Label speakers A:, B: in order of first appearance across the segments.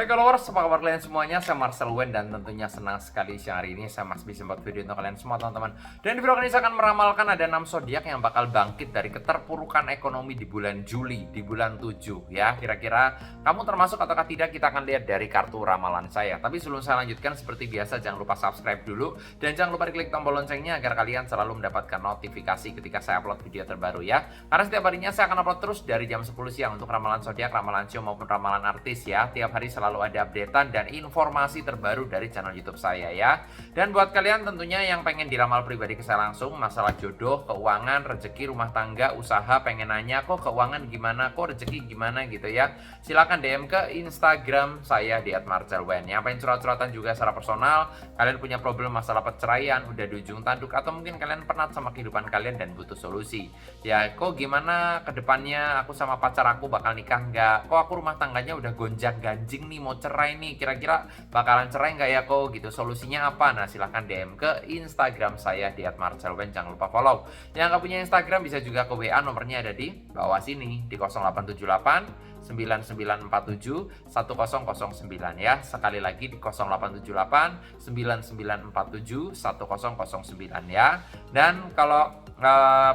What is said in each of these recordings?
A: Hai followers, apa kabar kalian semuanya? Saya Marcel Wen dan tentunya senang sekali siang hari ini saya masih bisa membuat video untuk kalian semua teman-teman. Dan di video kali ini saya akan meramalkan ada 6 zodiak yang bakal bangkit dari keterpurukan ekonomi di bulan Juli, di bulan 7 ya. Kira-kira kamu termasuk ataukah tidak, kita akan lihat dari kartu ramalan saya. Tapi sebelum saya lanjutkan, seperti biasa jangan lupa subscribe dulu dan jangan lupa diklik tombol loncengnya agar kalian selalu mendapatkan notifikasi ketika saya upload video terbaru ya. Karena setiap harinya saya akan upload terus dari jam 10 siang untuk ramalan zodiak, ramalan show maupun ramalan artis ya. Tiap hari selalu ada updatean dan informasi terbaru dari channel YouTube saya ya. Dan buat kalian tentunya yang pengen diramal pribadi ke saya langsung, masalah jodoh, keuangan, rezeki, rumah tangga, usaha, pengen nanya kok keuangan gimana, kok rezeki gimana gitu ya, silahkan DM ke Instagram saya di @marcelwen. Yang pengen curhat-curhatan juga secara personal, kalian punya problem masalah perceraian, udah di ujung tanduk, atau mungkin kalian penat sama kehidupan kalian dan butuh solusi ya, kok gimana kedepannya, aku sama pacar aku bakal nikah nggak, kok aku rumah tangganya udah gonjang ganjing nih, mau cerai nih, kira-kira bakalan cerai nggak ya kok gitu, solusinya apa? Nah silahkan DM ke Instagram saya di @marcelwen, jangan lupa follow. Yang nggak punya Instagram bisa juga ke WA, nomornya ada di bawah sini di 0878 9947 1009 ya. Sekali lagi di 0878 9947 1009 ya. Dan kalau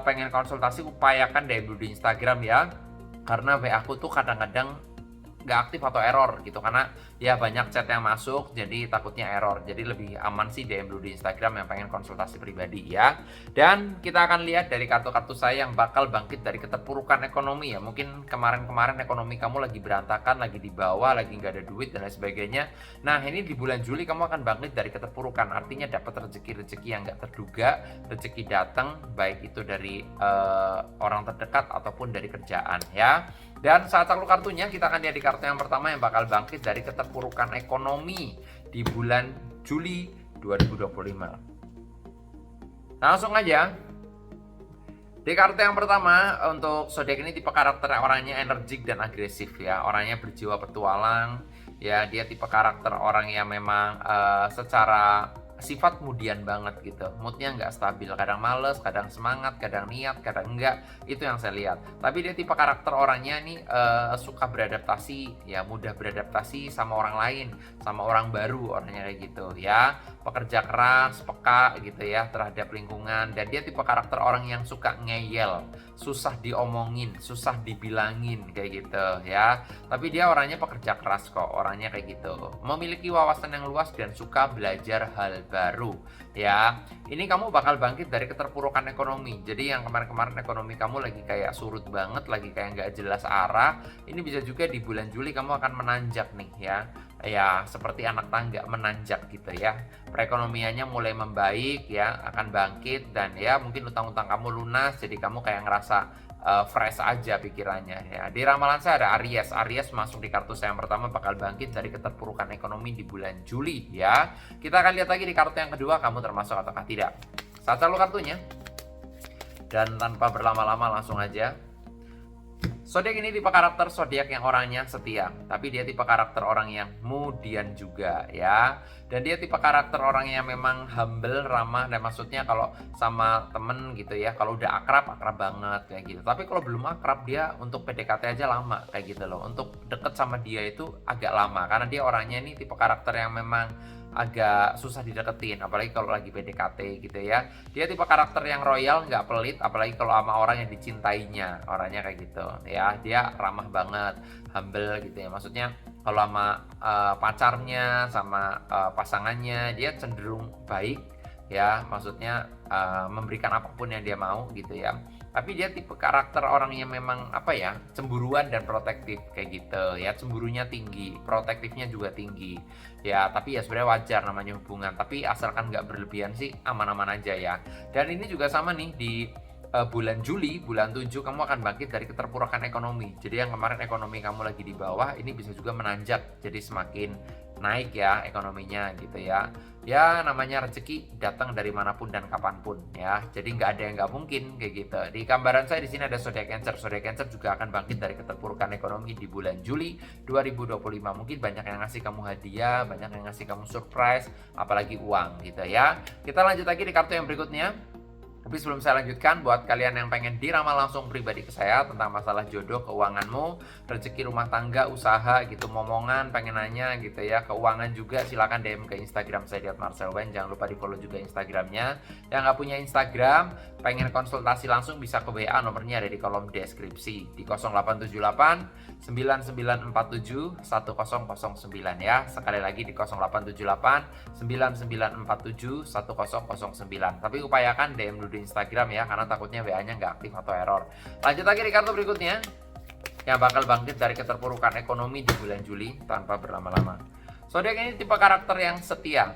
A: pengen konsultasi, upayakan DM dulu di Instagram ya, karena WA aku tuh kadang-kadang nggak aktif atau error gitu, karena ya banyak chat yang masuk jadi takutnya error. Jadi lebih aman sih DM dulu di Instagram yang pengen konsultasi pribadi ya. Dan kita akan lihat dari kartu-kartu saya yang bakal bangkit dari keterpurukan ekonomi ya. Mungkin kemarin-kemarin ekonomi kamu lagi berantakan, lagi di bawah, lagi nggak ada duit dan lain sebagainya. Nah ini di bulan Juli kamu akan bangkit dari keterpurukan, artinya dapat rezeki-rezeki yang nggak terduga, rezeki datang baik itu dari orang terdekat ataupun dari kerjaan ya. Dan saat takluk kartunya, kita akan lihat di kartu yang pertama yang bakal bangkit dari keterpurukan ekonomi di bulan Juli 2025. Langsung aja. Di kartu yang pertama, untuk zodiak ini tipe karakter orangnya energik dan agresif ya. Orangnya berjiwa petualang ya, dia tipe karakter orang yang memang secara sifat kemudian banget gitu, moodnya nggak stabil, kadang males, kadang semangat, kadang niat, kadang enggak, itu yang saya lihat. Tapi dia tipe karakter orangnya nih suka beradaptasi ya, mudah beradaptasi sama orang lain, sama orang baru, orangnya kayak gitu ya, pekerja keras, peka gitu ya terhadap lingkungan. Dan dia tipe karakter orang yang suka ngeyel, susah diomongin, susah dibilangin kayak gitu ya. Tapi dia orangnya pekerja keras kok, orangnya kayak gitu, memiliki wawasan yang luas dan suka belajar hal baru ya. Ini kamu bakal bangkit dari keterpurukan ekonomi. Jadi yang kemarin-kemarin ekonomi kamu lagi kayak surut banget, lagi kayak nggak jelas arah, ini bisa juga di bulan Juli kamu akan menanjak nih ya. Ya seperti anak tangga menanjak gitu ya, perekonomiannya mulai membaik ya, akan bangkit. Dan ya mungkin utang-utang kamu lunas, jadi kamu kayak ngerasa fresh aja pikirannya ya. Di ramalan saya ada Aries. Aries masuk di kartu saya yang pertama, bakal bangkit dari keterpurukan ekonomi di bulan Juli ya. Kita akan lihat lagi di kartu yang kedua, kamu termasuk ataukah tidak. Saat taruh kartunya, dan tanpa berlama-lama langsung aja. Zodiak ini tipe karakter zodiak yang orangnya setia, tapi dia tipe karakter orang yang kemudian juga ya. Dan dia tipe karakter orang yang memang humble, ramah, dan maksudnya kalau sama temen gitu ya, kalau udah akrab banget kayak gitu. Tapi kalau belum akrab, dia untuk PDKT aja lama kayak gitu loh. Untuk deket sama dia itu agak lama, karena dia orangnya ini tipe karakter yang memang agak susah dideketin, apalagi kalau lagi PDKT gitu ya. Dia tipe karakter yang royal, nggak pelit, apalagi kalau sama orang yang dicintainya, orangnya kayak gitu ya. Dia ramah banget, humble gitu ya. Maksudnya kalau sama pacarnya, sama pasangannya, dia cenderung baik ya. Maksudnya memberikan apapun yang dia mau gitu ya. Tapi dia tipe karakter orang yang memang apa ya, cemburuan dan protektif kayak gitu ya. Cemburunya tinggi, protektifnya juga tinggi ya. Tapi ya sebenarnya wajar, namanya hubungan, tapi asalkan nggak berlebihan sih aman-aman aja ya. Dan ini juga sama nih di bulan Juli, bulan 7 kamu akan bangkit dari keterpurukan ekonomi. Jadi yang kemarin ekonomi kamu lagi di bawah, ini bisa juga menanjak, jadi semakin naik ya ekonominya gitu ya. Ya namanya rezeki datang dari manapun dan kapanpun ya. Jadi nggak ada yang nggak mungkin kayak gitu. Di gambaran saya di sini ada zodiak Cancer. Zodiak Cancer juga akan bangkit dari keterpurukan ekonomi di bulan Juli 2025. Mungkin banyak yang ngasih kamu hadiah, banyak yang ngasih kamu surprise, apalagi uang gitu ya. Kita lanjut lagi di kartu yang berikutnya. Tapi sebelum saya lanjutkan, buat kalian yang pengen diramal langsung pribadi ke saya tentang masalah jodoh, keuanganmu, rezeki rumah tangga, usaha gitu, momongan, pengen nanya gitu ya, keuangan juga, silakan DM ke Instagram saya @marcelwen. Jangan lupa di follow juga Instagramnya. Yang nggak punya Instagram, pengen konsultasi langsung bisa ke WA, nomornya ada di kolom deskripsi di 0878 9947 1009 ya. Sekali lagi di 0878 9947 1009. Tapi upayakan DM dulu di Instagram ya, karena takutnya WA-nya nggak aktif atau error. Lanjut lagi di kartu berikutnya, yang bakal bangkit dari keterpurukan ekonomi di bulan Juli tanpa berlama-lama. Zodiak ini tipe karakter yang setia.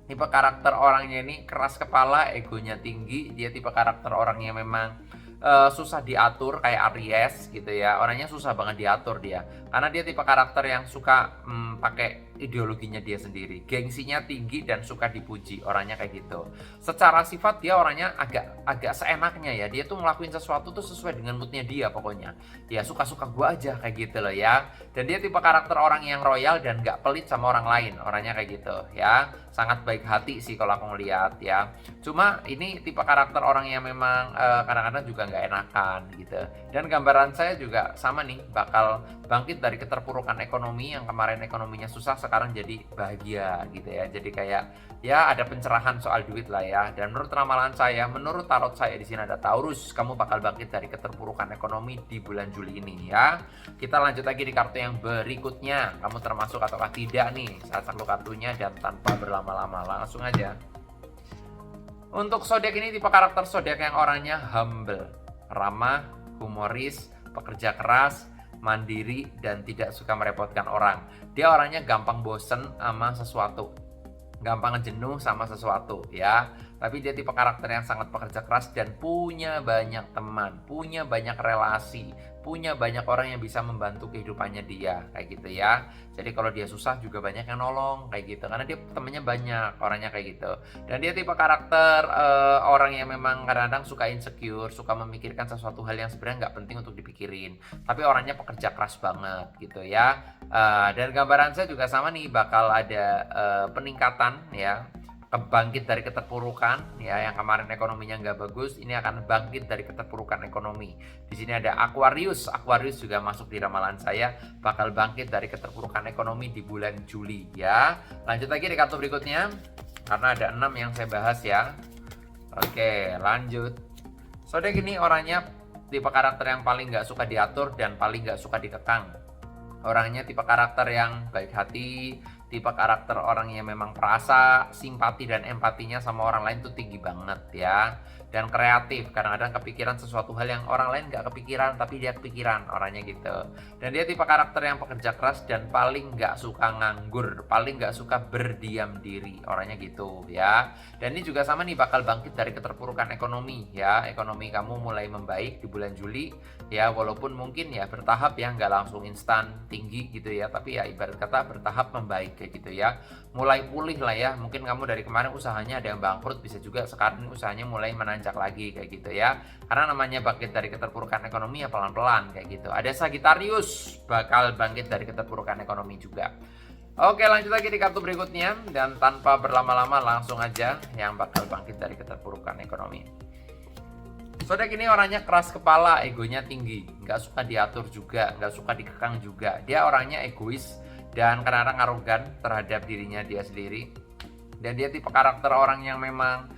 A: Tipe karakter orangnya ini keras kepala, egonya tinggi. Dia tipe karakter orangnya memang susah diatur, kayak Aries gitu ya. Orangnya susah banget diatur dia, karena dia tipe karakter yang suka pakai ideologinya dia sendiri, gengsinya tinggi dan suka dipuji, orangnya kayak gitu. Secara sifat dia orangnya agak seenaknya ya, dia tuh ngelakuin sesuatu tuh sesuai dengan moodnya dia pokoknya. Ya suka-suka gua aja kayak gitu loh ya. Dan dia tipe karakter orang yang royal dan gak pelit sama orang lain, orangnya kayak gitu ya. Sangat baik hati sih kalau aku ngeliat ya. Cuma ini tipe karakter orang yang memang kadang-kadang juga nggak enakan gitu. Dan gambaran saya juga sama nih, bakal bangkit dari keterpurukan ekonomi yang kemarin ekonominya susah, sekarang jadi bahagia gitu ya. Jadi kayak ya ada pencerahan soal duit lah ya. Dan menurut ramalan saya, menurut tarot saya di sini ada Taurus, kamu bakal bangkit dari keterpurukan ekonomi di bulan Juli ini ya. Kita lanjut lagi di kartu yang berikutnya. Kamu termasuk ataukah tidak nih? Saya sangkut kartunya dan tanpa berlama-lama langsung aja. Untuk zodiak ini tipe karakter zodiak yang orangnya humble, ramah, humoris, pekerja keras, mandiri, dan tidak suka merepotkan orang. Dia orangnya gampang bosen sama sesuatu, gampang jenuh sama sesuatu ya. Tapi dia tipe karakter yang sangat pekerja keras dan punya banyak teman, punya banyak relasi, punya banyak orang yang bisa membantu kehidupannya dia kayak gitu ya. Jadi kalau dia susah juga banyak yang nolong kayak gitu, karena dia temennya banyak, orangnya kayak gitu. Dan dia tipe karakter orang yang memang kadang-kadang suka insecure, suka memikirkan sesuatu hal yang sebenarnya nggak penting untuk dipikirin, tapi orangnya pekerja keras banget gitu ya. Dan gambaran saya juga sama nih, bakal ada peningkatan ya, bangkit dari keterpurukan ya. Yang kemarin ekonominya nggak bagus, ini akan bangkit dari keterpurukan ekonomi. Di sini ada Aquarius juga masuk di ramalan saya, bakal bangkit dari keterpurukan ekonomi di bulan Juli ya. Lanjut lagi di kartu berikutnya, karena ada 6 yang saya bahas ya. Oke, lanjut. Zodiak ini orangnya tipe karakter yang paling nggak suka diatur dan paling nggak suka dikekang. Orangnya tipe karakter yang baik hati, tipe karakter orang yang memang perasa, simpati dan empatinya sama orang lain tuh tinggi banget ya. Dan kreatif, kadang-kadang kepikiran sesuatu hal yang orang lain gak kepikiran, tapi dia kepikiran, orangnya gitu. Dan dia tipe karakter yang pekerja keras dan paling gak suka nganggur, paling gak suka berdiam diri, orangnya gitu ya. Dan ini juga sama nih, bakal bangkit dari keterpurukan ekonomi ya. Ekonomi kamu mulai membaik di bulan Juli ya, walaupun mungkin ya bertahap ya, nggak langsung instan tinggi gitu ya, tapi ya ibarat kata bertahap membaik kayak gitu ya. Mulai pulih lah ya, mungkin kamu dari kemarin usahanya ada yang bangkrut, bisa juga sekarang usahanya mulai menanjak lagi kayak gitu ya. Karena namanya bangkit dari keterpurukan ekonomi ya pelan-pelan kayak gitu. Ada Sagittarius bakal bangkit dari keterpurukan ekonomi juga. Oke, lanjut lagi di kartu berikutnya, dan tanpa berlama-lama langsung aja yang bakal bangkit dari keterpurukan ekonomi. Zodiak ini orangnya keras kepala, egonya tinggi, nggak suka diatur juga, nggak suka dikekang juga. Dia orangnya egois dan kadang-kadang arogan terhadap dirinya dia sendiri. Dan dia tipe karakter orang yang memang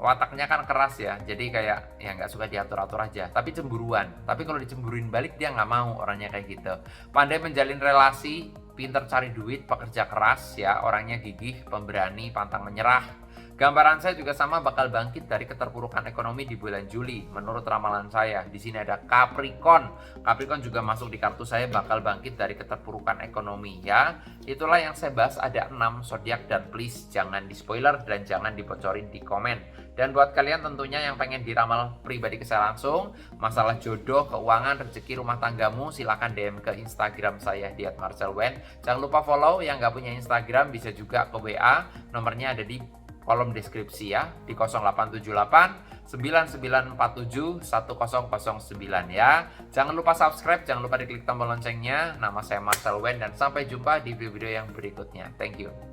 A: wataknya kan keras ya. Jadi kayak ya nggak suka diatur-atur aja, tapi cemburuan. Tapi kalau dicemburuin balik dia nggak mau, orangnya kayak gitu. Pandai menjalin relasi, pinter cari duit, pekerja keras ya, orangnya gigih, pemberani, pantang menyerah. Gambaran saya juga sama, bakal bangkit dari keterpurukan ekonomi di bulan Juli menurut ramalan saya. Di sini ada Capricorn. Capricorn juga masuk di kartu saya, bakal bangkit dari keterpurukan ekonomi ya. Itulah yang saya bahas, ada 6 zodiak, dan please jangan di spoiler dan jangan dibocorin di komen. Dan buat kalian tentunya yang pengen diramal pribadi ke saya langsung, masalah jodoh, keuangan, rezeki rumah tanggamu, silahkan DM ke Instagram saya di @marcelwen. Jangan lupa follow. Yang nggak punya Instagram bisa juga ke WA, nomornya ada di kolom deskripsi ya, di 0878 9947 1009 ya. Jangan lupa subscribe, jangan lupa diklik tombol loncengnya. Nama saya Marcelwen dan sampai jumpa di video-video yang berikutnya. Thank you.